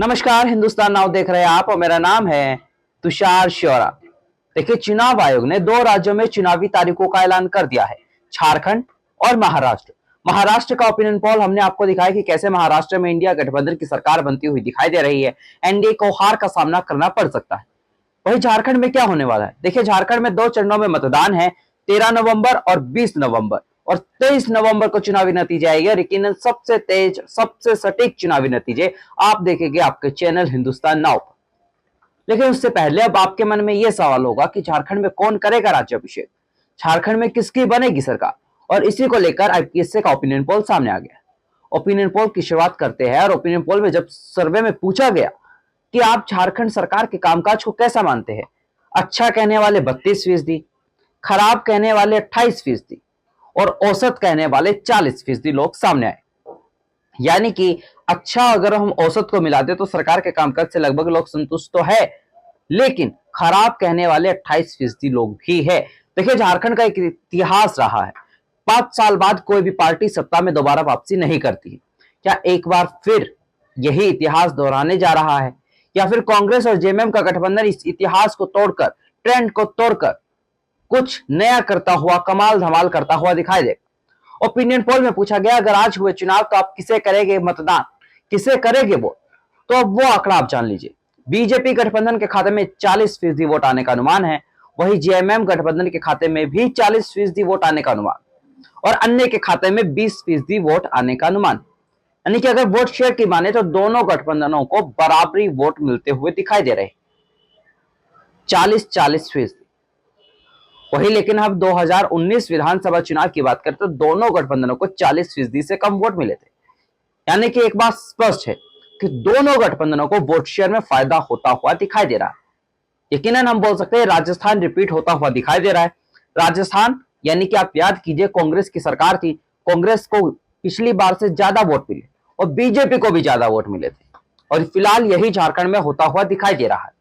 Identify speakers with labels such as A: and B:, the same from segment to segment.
A: नमस्कार, हिंदुस्तान नाउ देख रहे हैं आप और मेरा नाम है तुषार श्योरा। देखिए, चुनाव आयोग ने दो राज्यों में चुनावी तारीखों का ऐलान कर दिया है, झारखंड और महाराष्ट्र। महाराष्ट्र का ओपिनियन पोल हमने आपको दिखाया कि कैसे महाराष्ट्र में इंडिया गठबंधन की सरकार बनती हुई दिखाई दे रही है। एनडीए को हार का सामना करना पड़ सकता है। वही झारखंड में क्या होने वाला है? देखिए, झारखंड में दो चरणों में मतदान है, 13 नवंबर और 20 नवंबर, और 23 नवंबर को चुनावी नतीजे आएंगे। लेकिन सबसे तेज, सबसे सटीक चुनावी नतीजे आप देखेंगे आपके चैनल हिंदुस्तान नाउ पर। लेकिन उससे पहले अब आपके मन में यह सवाल होगा कि झारखंड में कौन करेगा राज्याभिषेक, झारखंड में किसकी बनेगी सरकार, और इसी को लेकर आईपीएससी का ओपिनियन पोल सामने आ गया। ओपिनियन पोल की शुरुआत करते हैं, और ओपिनियन पोल में जब सर्वे में पूछा गया कि आप झारखंड सरकार के कामकाज को कैसा मानते हैं, अच्छा कहने वाले 32%, खराब कहने वाले 28% और औसत कहने वाले 40% लोग सामने आए। यानी कि अच्छा, अगर हम औसत को मिला दे तो सरकार के कामकाज से लगभग लोग संतुष्ट तो है, लेकिन खराब कहने वाले 28% लोग भी है। देखिए, झारखंड का एक इतिहास रहा है, 5 साल बाद कोई भी पार्टी सत्ता में दोबारा वापसी नहीं करती है। क्या एक बार फिर यही इतिहास दोहराने जा रहा है, या फिर कांग्रेस और जेएमएम का गठबंधन इस इतिहास को तोड़कर, ट्रेंड को तोड़कर कुछ नया करता हुआ, कमाल धमाल करता हुआ दिखाई दे? ओपिनियन पोल में पूछा गया, अगर आज हुए चुनाव तो आप किसे करेंगे मतदान, किसे करेंगे वोट? तो अब वो आंकड़ा आप जान लीजिए। बीजेपी गठबंधन के खाते में 40% वोट आने का अनुमान है। वही जेएमएम गठबंधन के खाते में भी 40% वोट आने का अनुमान, और अन्य के खाते में 20% वोट आने का अनुमान। यानी कि अगर वोट शेयर की माने तो दोनों गठबंधनों को बराबरी वोट मिलते हुए दिखाई दे रहे, 40-40%। वही लेकिन अब 2019 विधानसभा चुनाव की बात करें तो दोनों गठबंधनों को 40% से कम वोट मिले थे। यानी कि एक बात स्पष्ट है कि दोनों गठबंधनों को वोट शेयर में फायदा होता हुआ दिखाई दे रहा है। यकीनन हम बोल सकते हैं राजस्थान रिपीट होता हुआ दिखाई दे रहा है। राजस्थान, यानी कि आप याद कीजिए, कांग्रेस की सरकार थी, कांग्रेस को पिछली बार से ज्यादा वोट मिले और बीजेपी को भी ज्यादा वोट मिले थे, और फिलहाल यही झारखंड में होता हुआ दिखाई दे रहा है।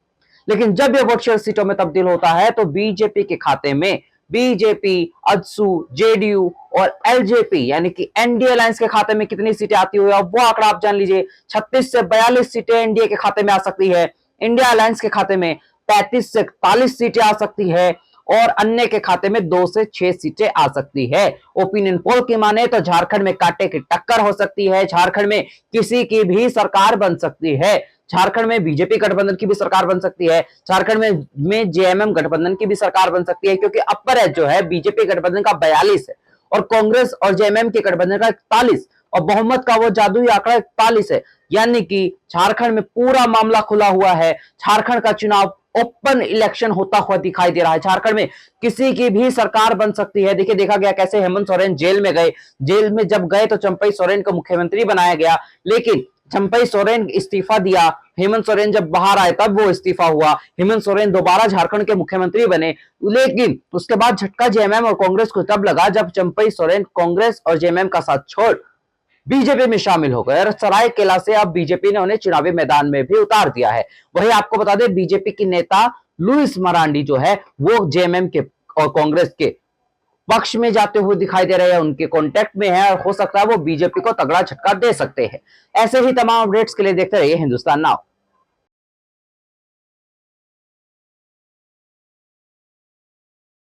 A: लेकिन जब यह वोट शेयर सीटों में तब्दील होता है तो बीजेपी के खाते में, बीजेपी, अजसू, जेडीयू और एलजेपी यानी कि एनडीए अलायंस के खाते में कितनी सीटें आती हुई, अब वो आंकड़ा आप जान लीजिए। 36 से 42 सीटें एनडीए के खाते में आ सकती है, इंडिया अलायंस के खाते में 35 से 41 सीटें आ सकती है, और अन्य के खाते में 2 से 6 सीटें आ सकती है। ओपिनियन पोल की माने तो झारखंड में कांटे की टक्कर हो सकती है, झारखंड में किसी की भी सरकार बन सकती है, झारखंड में बीजेपी गठबंधन की भी सरकार बन सकती है, झारखंड में जेएमएम गठबंधन की भी सरकार बन सकती है, क्योंकि अपर एज जो है बीजेपी गठबंधन का 42 है और कांग्रेस और जेएमएम के गठबंधन का 41, और बहुमत का वो जादुई आंकड़ा 41 है। यानी कि झारखंड में पूरा मामला खुला हुआ है। झारखंड का चुनाव ओपन इलेक्शन होता हुआ दिखाई दे रहा है। झारखंड में किसी की भी सरकार बन सकती है। देखिए, देखा गया कैसे हेमंत सोरेन जेल में गए, जेल में जब गए तो चंपई सोरेन को मुख्यमंत्री बनाया गया, लेकिन चंपई सोरेन इस्तीफा दिया, हेमंत सोरेन जब बाहर आए तब वो इस्तीफा हुआ, हेमंत सोरेन दोबारा झारखंड के मुख्यमंत्री बने। लेकिन उसके बाद झटका जेएमएम और कांग्रेस को तब लगा जब चंपई सोरेन कांग्रेस और जेएमएम का साथ छोड़ बीजेपी में शामिल हो गए, और सरायकेला से अब बीजेपी ने उन्हें चुनावी मैदान में भी उतार दिया है। वही आपको बता दें, बीजेपी की नेता लुइस मरांडी जो है वो जेएमएम के और कांग्रेस के पक्ष में जाते हुए दिखाई दे रहे हैं, उनके कांटेक्ट में है, और हो सकता है वो बीजेपी को तगड़ा झटका दे सकते हैं। ऐसे ही तमाम अपडेट्स के लिए देखते रहिए हिंदुस्तान नाउ।